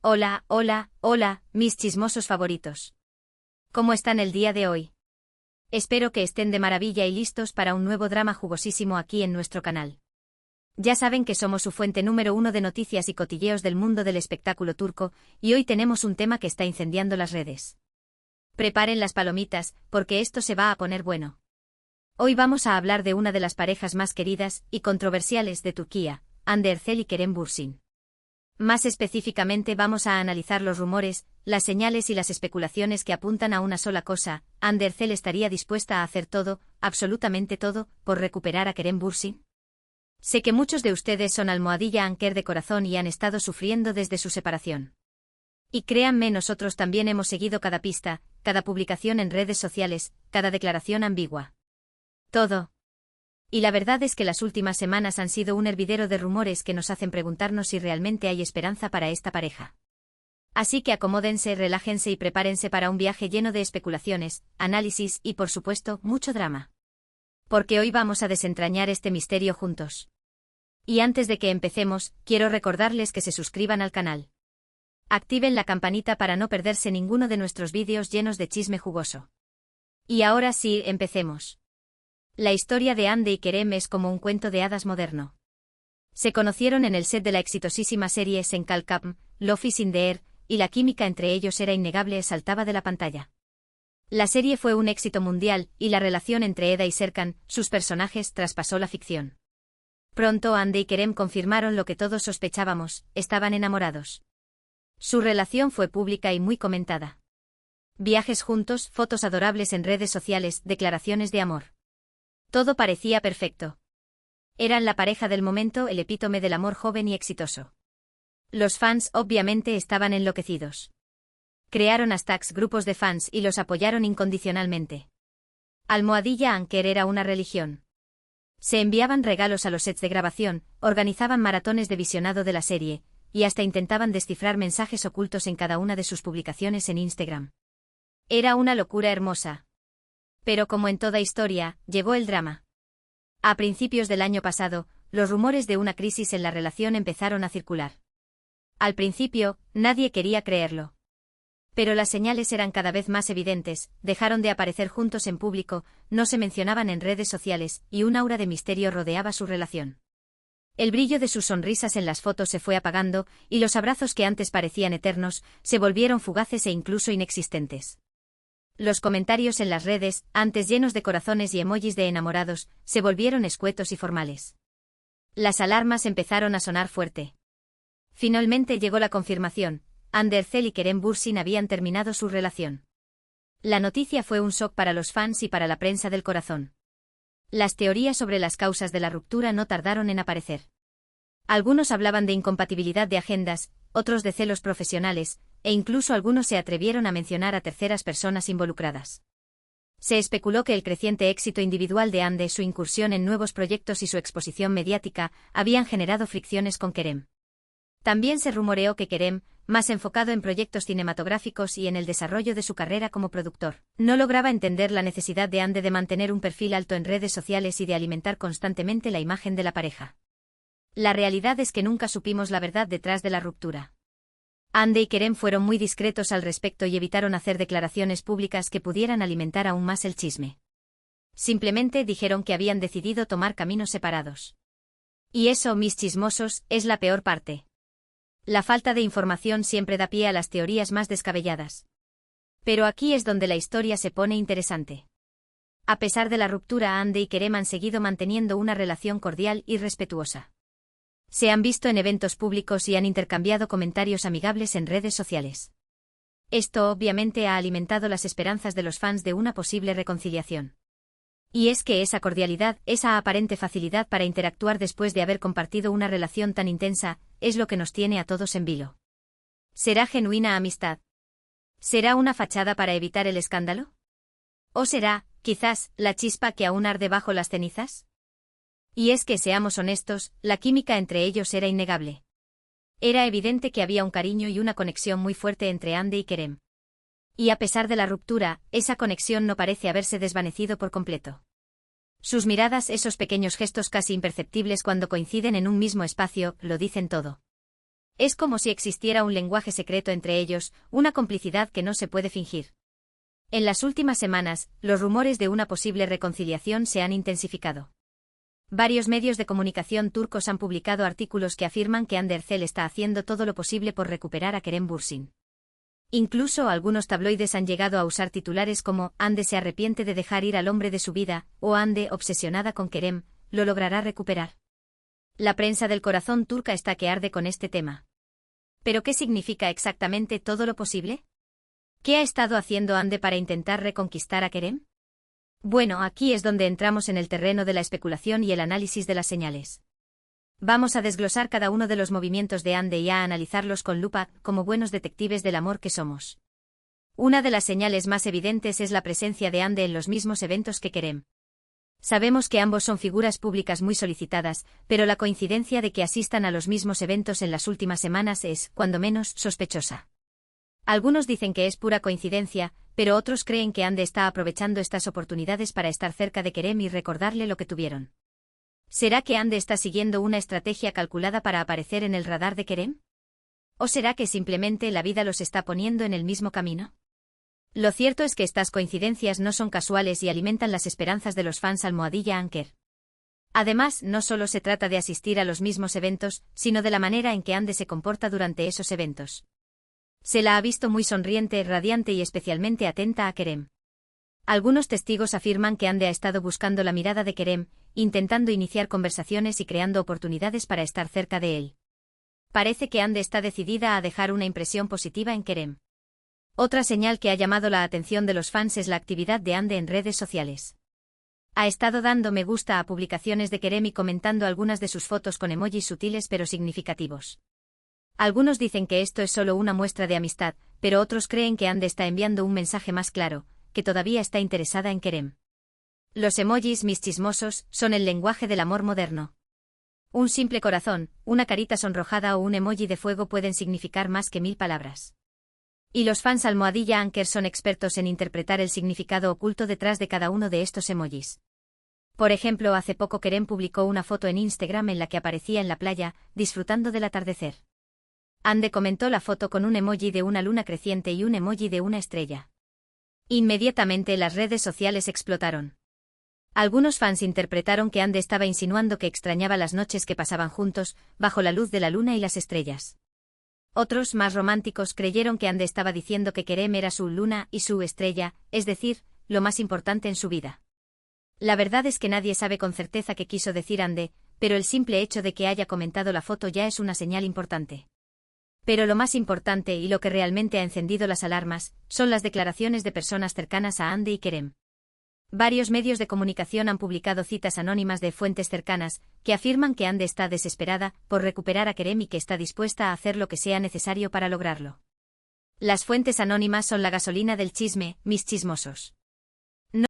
Hola, hola, hola, mis chismosos favoritos. ¿Cómo están el día de hoy? Espero que estén de maravilla y listos para un nuevo drama jugosísimo aquí en nuestro canal. Ya saben que somos su fuente número uno de noticias y cotilleos del mundo del espectáculo turco, y hoy tenemos un tema que está incendiando las redes. Preparen las palomitas, porque esto se va a poner bueno. Hoy vamos a hablar de una de las parejas más queridas y controversiales de Turquía, Hande Erçel y Kerem Bürsin. Más específicamente vamos a analizar los rumores, las señales y las especulaciones que apuntan a una sola cosa: ¿Hande Erçel estaría dispuesta a hacer todo, absolutamente todo, por recuperar a Kerem Bürsin? Sé que muchos de ustedes son almohadilla anker de corazón y han estado sufriendo desde su separación. Y créanme, nosotros también hemos seguido cada pista, cada publicación en redes sociales, cada declaración ambigua. Todo. Y la verdad es que las últimas semanas han sido un hervidero de rumores que nos hacen preguntarnos si realmente hay esperanza para esta pareja. Así que acomódense, relájense y prepárense para un viaje lleno de especulaciones, análisis y, por supuesto, mucho drama. Porque hoy vamos a desentrañar este misterio juntos. Y antes de que empecemos, quiero recordarles que se suscriban al canal. Activen la campanita para no perderse ninguno de nuestros vídeos llenos de chisme jugoso. Y ahora sí, empecemos. La historia de Hande y Kerem es como un cuento de hadas moderno. Se conocieron en el set de la exitosísima serie Sen Kalkam, Love is in the Air, y la química entre ellos era innegable, saltaba de la pantalla. La serie fue un éxito mundial, y la relación entre Eda y Serkan, sus personajes, traspasó la ficción. Pronto Hande y Kerem confirmaron lo que todos sospechábamos: estaban enamorados. Su relación fue pública y muy comentada. Viajes juntos, fotos adorables en redes sociales, declaraciones de amor. Todo parecía perfecto. Eran la pareja del momento, el epítome del amor joven y exitoso. Los fans obviamente estaban enloquecidos. Crearon hashtags, grupos de fans y los apoyaron incondicionalmente. Almohadilla anker era una religión. Se enviaban regalos a los sets de grabación, organizaban maratones de visionado de la serie, y hasta intentaban descifrar mensajes ocultos en cada una de sus publicaciones en Instagram. Era una locura hermosa. Pero como en toda historia, llegó el drama. A principios del año pasado, los rumores de una crisis en la relación empezaron a circular. Al principio, nadie quería creerlo. Pero las señales eran cada vez más evidentes: dejaron de aparecer juntos en público, no se mencionaban en redes sociales, y un aura de misterio rodeaba su relación. El brillo de sus sonrisas en las fotos se fue apagando, y los abrazos que antes parecían eternos, se volvieron fugaces e incluso inexistentes. Los comentarios en las redes, antes llenos de corazones y emojis de enamorados, se volvieron escuetos y formales. Las alarmas empezaron a sonar fuerte. Finalmente llegó la confirmación: Hande Erçel y Kerem Bürsin habían terminado su relación. La noticia fue un shock para los fans y para la prensa del corazón. Las teorías sobre las causas de la ruptura no tardaron en aparecer. Algunos hablaban de incompatibilidad de agendas, otros de celos profesionales, e incluso algunos se atrevieron a mencionar a terceras personas involucradas. Se especuló que el creciente éxito individual de Hande, su incursión en nuevos proyectos y su exposición mediática habían generado fricciones con Kerem. También se rumoreó que Kerem, más enfocado en proyectos cinematográficos y en el desarrollo de su carrera como productor, no lograba entender la necesidad de Hande de mantener un perfil alto en redes sociales y de alimentar constantemente la imagen de la pareja. La realidad es que nunca supimos la verdad detrás de la ruptura. Hande y Kerem fueron muy discretos al respecto y evitaron hacer declaraciones públicas que pudieran alimentar aún más el chisme. Simplemente dijeron que habían decidido tomar caminos separados. Y eso, mis chismosos, es la peor parte. La falta de información siempre da pie a las teorías más descabelladas. Pero aquí es donde la historia se pone interesante. A pesar de la ruptura, Hande y Kerem han seguido manteniendo una relación cordial y respetuosa. Se han visto en eventos públicos y han intercambiado comentarios amigables en redes sociales. Esto obviamente ha alimentado las esperanzas de los fans de una posible reconciliación. Y es que esa cordialidad, esa aparente facilidad para interactuar después de haber compartido una relación tan intensa, es lo que nos tiene a todos en vilo. ¿Será genuina amistad? ¿Será una fachada para evitar el escándalo? ¿O será, quizás, la chispa que aún arde bajo las cenizas? Y es que, seamos honestos, la química entre ellos era innegable. Era evidente que había un cariño y una conexión muy fuerte entre Hande y Kerem. Y a pesar de la ruptura, esa conexión no parece haberse desvanecido por completo. Sus miradas, esos pequeños gestos casi imperceptibles cuando coinciden en un mismo espacio, lo dicen todo. Es como si existiera un lenguaje secreto entre ellos, una complicidad que no se puede fingir. En las últimas semanas, los rumores de una posible reconciliación se han intensificado. Varios medios de comunicación turcos han publicado artículos que afirman que Hande Erçel está haciendo todo lo posible por recuperar a Kerem Bürsin. Incluso algunos tabloides han llegado a usar titulares como «Hande se arrepiente de dejar ir al hombre de su vida» o «Hande, obsesionada con Kerem, lo logrará recuperar». La prensa del corazón turca está que arde con este tema. ¿Pero qué significa exactamente todo lo posible? ¿Qué ha estado haciendo Hande para intentar reconquistar a Kerem? Bueno, aquí es donde entramos en el terreno de la especulación y el análisis de las señales. Vamos a desglosar cada uno de los movimientos de Hande y a analizarlos con lupa, como buenos detectives del amor que somos. Una de las señales más evidentes es la presencia de Hande en los mismos eventos que Kerem. Sabemos que ambos son figuras públicas muy solicitadas, pero la coincidencia de que asistan a los mismos eventos en las últimas semanas es, cuando menos, sospechosa. Algunos dicen que es pura coincidencia, pero otros creen que Hande está aprovechando estas oportunidades para estar cerca de Kerem y recordarle lo que tuvieron. ¿Será que Hande está siguiendo una estrategia calculada para aparecer en el radar de Kerem? ¿O será que simplemente la vida los está poniendo en el mismo camino? Lo cierto es que estas coincidencias no son casuales y alimentan las esperanzas de los fans almohadilla Anker. Además, no solo se trata de asistir a los mismos eventos, sino de la manera en que Hande se comporta durante esos eventos. Se la ha visto muy sonriente, radiante y especialmente atenta a Kerem. Algunos testigos afirman que Hande ha estado buscando la mirada de Kerem, intentando iniciar conversaciones y creando oportunidades para estar cerca de él. Parece que Hande está decidida a dejar una impresión positiva en Kerem. Otra señal que ha llamado la atención de los fans es la actividad de Hande en redes sociales. Ha estado dando me gusta a publicaciones de Kerem y comentando algunas de sus fotos con emojis sutiles pero significativos. Algunos dicen que esto es solo una muestra de amistad, pero otros creen que Hande está enviando un mensaje más claro, que todavía está interesada en Kerem. Los emojis mis chismosos son el lenguaje del amor moderno. Un simple corazón, una carita sonrojada o un emoji de fuego pueden significar más que 1000 palabras. Y los fans almohadilla Anker son expertos en interpretar el significado oculto detrás de cada uno de estos emojis. Por ejemplo, hace poco Kerem publicó una foto en Instagram en la que aparecía en la playa, disfrutando del atardecer. Hande comentó la foto con un emoji de una luna creciente y un emoji de una estrella. Inmediatamente las redes sociales explotaron. Algunos fans interpretaron que Hande estaba insinuando que extrañaba las noches que pasaban juntos, bajo la luz de la luna y las estrellas. Otros, más románticos, creyeron que Hande estaba diciendo que Kerem era su luna y su estrella, es decir, lo más importante en su vida. La verdad es que nadie sabe con certeza qué quiso decir Hande, pero el simple hecho de que haya comentado la foto ya es una señal importante. Pero lo más importante y lo que realmente ha encendido las alarmas, son las declaraciones de personas cercanas a Hande y Kerem. Varios medios de comunicación han publicado citas anónimas de fuentes cercanas, que afirman que Hande está desesperada por recuperar a Kerem y que está dispuesta a hacer lo que sea necesario para lograrlo. Las fuentes anónimas son la gasolina del chisme, mis chismosos.